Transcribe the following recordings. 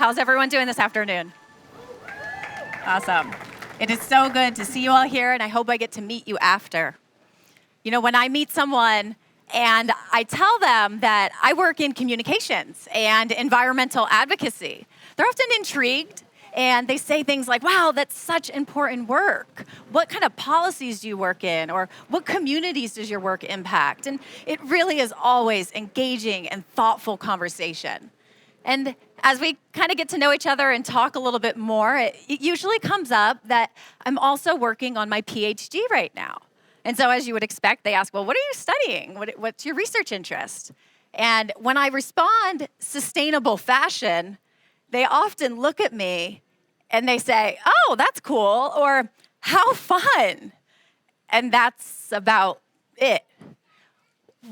How's everyone doing this afternoon? Awesome. It is so good to see you all here, and I hope I get to meet you after. You know, when I meet someone and I tell them that I work in communications and environmental advocacy, they're often intrigued and they say things like, wow, that's such important work. What kind of policies do you work in? Or what communities does your work impact? And it really is always engaging and thoughtful conversation. And as we kind of get to know each other and talk a little bit more, it usually comes up that I'm also working on my PhD right now. And so as you would expect, they ask, well, what are you studying? What's your research interest? And when I respond, sustainable fashion, they often look at me and they say, oh, that's cool, or how fun. And that's about it.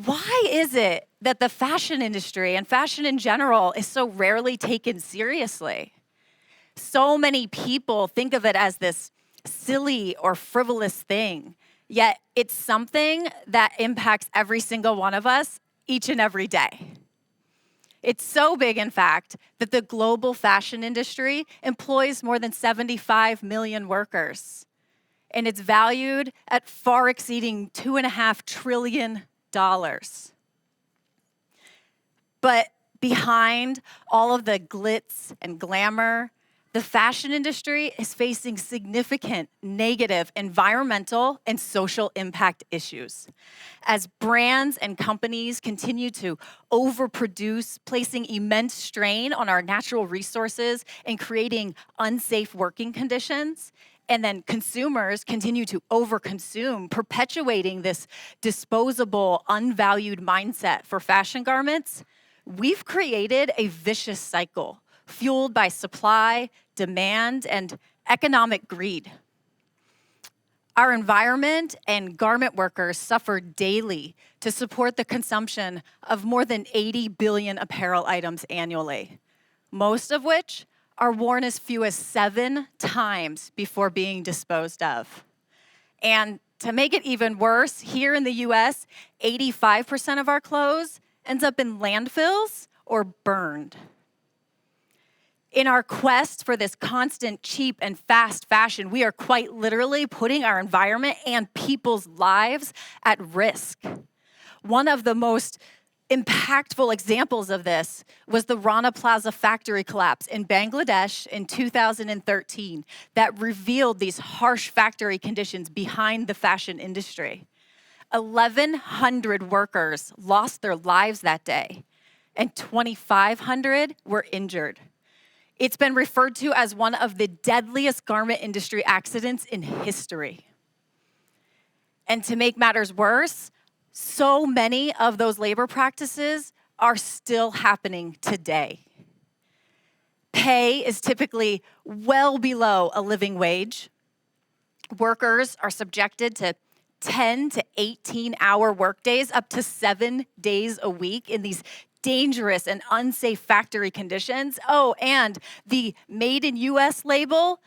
Why is it that the fashion industry and fashion in general is so rarely taken seriously? So many people think of it as this silly or frivolous thing, yet it's something that impacts every single one of us each and every day. It's so big, in fact, that the global fashion industry employs more than 75 million workers, and it's valued at far exceeding $2.5 trillion. But behind all of the glitz and glamour, the fashion industry is facing significant negative environmental and social impact issues. As brands and companies continue to overproduce, placing immense strain on our natural resources and creating unsafe working conditions, and then consumers continue to overconsume, perpetuating this disposable, unvalued mindset for fashion garments, we've created a vicious cycle fueled by supply, demand, and economic greed. Our environment and garment workers suffer daily to support the consumption of more than 80 billion apparel items annually, most of which are worn as few as 7 times before being disposed of. And to make it even worse, here in the US, 85% of our clothes ends up in landfills or burned. In our quest for this constant, cheap, and fast fashion, we are quite literally putting our environment and people's lives at risk. One of the most impactful examples of this was the Rana Plaza factory collapse in Bangladesh in 2013 that revealed these harsh factory conditions behind the fashion industry. 1,100 workers lost their lives that day, and 2,500 were injured. It's been referred to as one of the deadliest garment industry accidents in history. And to make matters worse, so many of those labor practices are still happening today. Pay is typically well below a living wage. Workers are subjected to 10 to 18-hour workdays, up to 7 days a week in these dangerous and unsafe factory conditions. Oh, and the Made in US label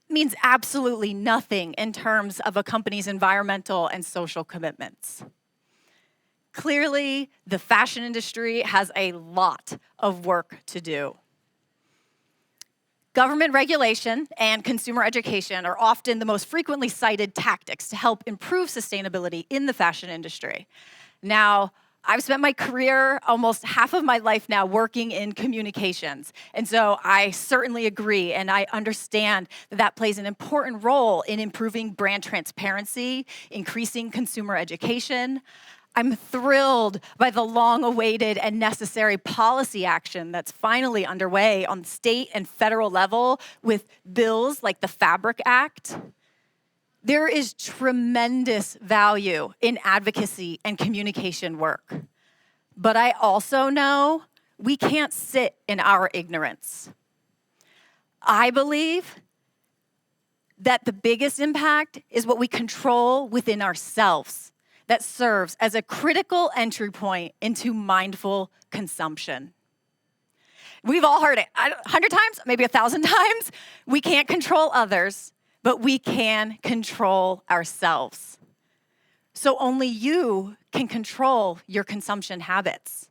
means absolutely nothing in terms of a company's environmental and social commitments. Clearly, the fashion industry has a lot of work to do. Government regulation and consumer education are often the most frequently cited tactics to help improve sustainability in the fashion industry. Now, I've spent my career, almost half of my life now, working in communications. And so I certainly agree, and I understand that that plays an important role in improving brand transparency, increasing consumer education. I'm thrilled by the long-awaited and necessary policy action that's finally underway on state and federal level with bills like the Fabric Act. There is tremendous value in advocacy and communication work. But I also know we can't sit in our ignorance. I believe that the biggest impact is what we control within ourselves that serves as a critical entry point into mindful consumption. We've all heard it 100 times, maybe 1,000 times. We can't control others, but we can control ourselves. So only you can control your consumption habits.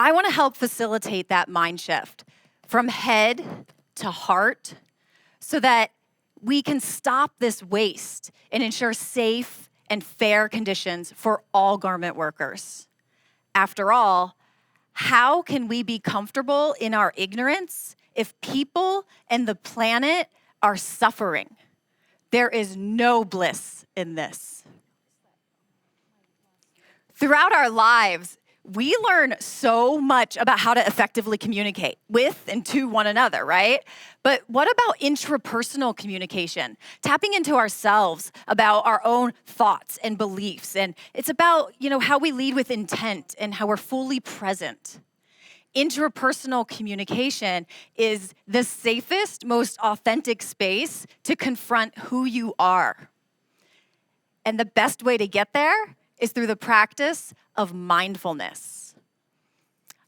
I want to help facilitate that mind shift from head to heart so that we can stop this waste and ensure safe and fair conditions for all garment workers. After all, how can we be comfortable in our ignorance if people and the planet are suffering? There is no bliss in this. Throughout our lives, we learn so much about how to effectively communicate with and to one another, right? But what about intrapersonal communication? Tapping into ourselves about our own thoughts and beliefs. And it's about, how we lead with intent and how we're fully present. Interpersonal communication is the safest, most authentic space to confront who you are. And the best way to get there is through the practice of mindfulness.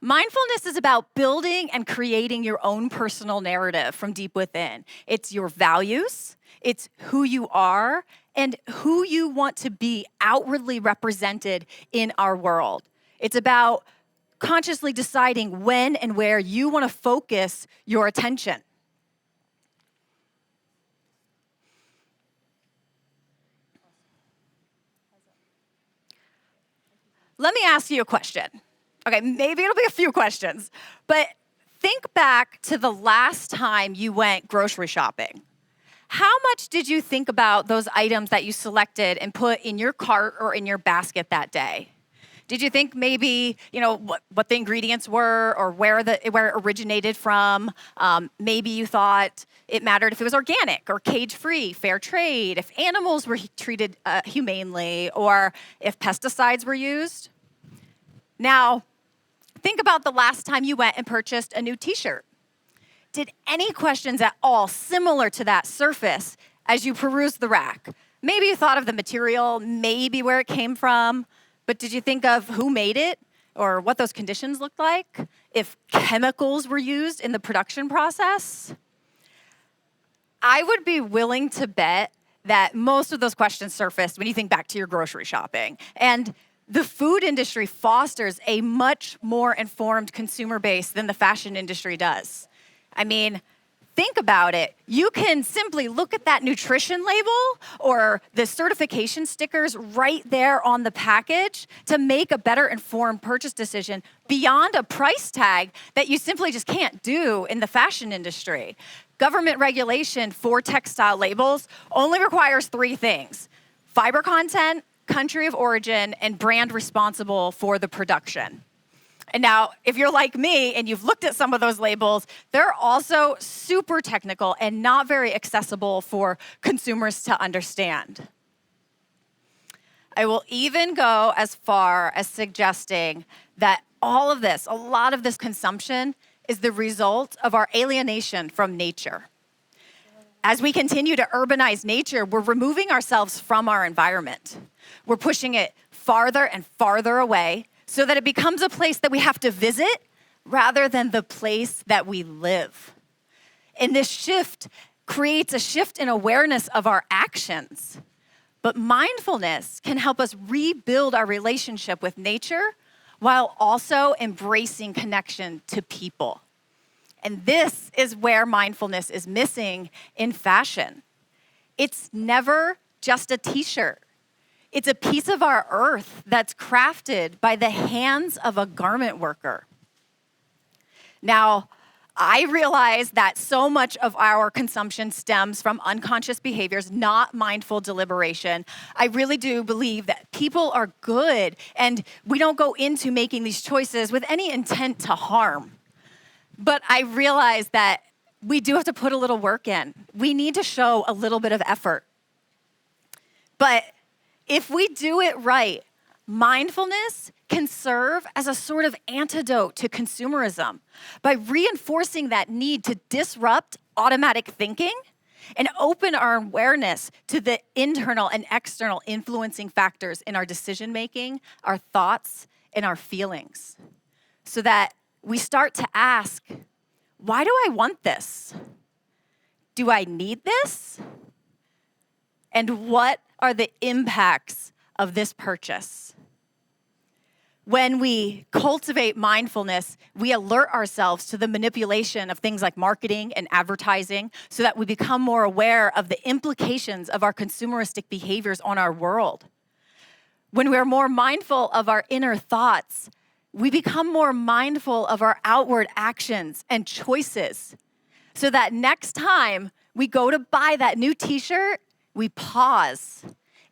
Mindfulness is about building and creating your own personal narrative from deep within. It's your values, it's who you are, and who you want to be outwardly represented in our world. It's about consciously deciding when and where you want to focus your attention. Let me ask you a question. Okay, maybe it'll be a few questions, but think back to the last time you went grocery shopping. How much did you think about those items that you selected and put in your cart or in your basket that day? Did you think maybe, what the ingredients were or where it originated from? Maybe you thought it mattered if it was organic or cage-free, fair trade, if animals were treated humanely, or if pesticides were used. Now, think about the last time you went and purchased a new t-shirt. Did any questions at all similar to that surface as you perused the rack? Maybe you thought of the material, maybe where it came from, but did you think of who made it or what those conditions looked like? If chemicals were used in the production process? I would be willing to bet that most of those questions surfaced when you think back to your grocery shopping. And the food industry fosters a much more informed consumer base than the fashion industry does. I mean, think about it. You can simply look at that nutrition label or the certification stickers right there on the package to make a better informed purchase decision beyond a price tag that you simply just can't do in the fashion industry. Government regulation for textile labels only requires 3 things: fiber content, country of origin, and brand responsible for the production. And now, if you're like me and you've looked at some of those labels, they're also super technical and not very accessible for consumers to understand. I will even go as far as suggesting that all of this, a lot of this consumption, is the result of our alienation from nature. As we continue to urbanize nature, we're removing ourselves from our environment. We're pushing it farther and farther away so that it becomes a place that we have to visit rather than the place that we live. And this shift creates a shift in awareness of our actions. But mindfulness can help us rebuild our relationship with nature while also embracing connection to people. And this is where mindfulness is missing in fashion. It's never just a t-shirt. It's a piece of our earth that's crafted by the hands of a garment worker. Now, I realize that so much of our consumption stems from unconscious behaviors, not mindful deliberation. I really do believe that people are good, and we don't go into making these choices with any intent to harm. But I realize that we do have to put a little work in. We need to show a little bit of effort. But if we do it right, mindfulness can serve as a sort of antidote to consumerism by reinforcing that need to disrupt automatic thinking and open our awareness to the internal and external influencing factors in our decision-making, our thoughts, and our feelings, so that we start to ask, why do I want this? Do I need this? And what are the impacts of this purchase? When we cultivate mindfulness, we alert ourselves to the manipulation of things like marketing and advertising so that we become more aware of the implications of our consumeristic behaviors on our world. When we're more mindful of our inner thoughts, we become more mindful of our outward actions and choices so that next time we go to buy that new t-shirt, we pause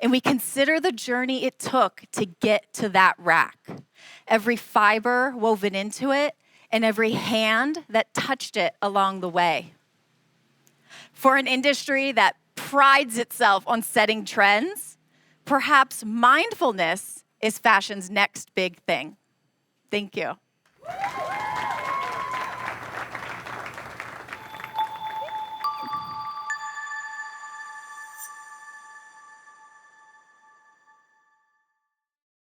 and we consider the journey it took to get to that rack. Every fiber woven into it and every hand that touched it along the way. For an industry that prides itself on setting trends, perhaps mindfulness is fashion's next big thing. Thank you.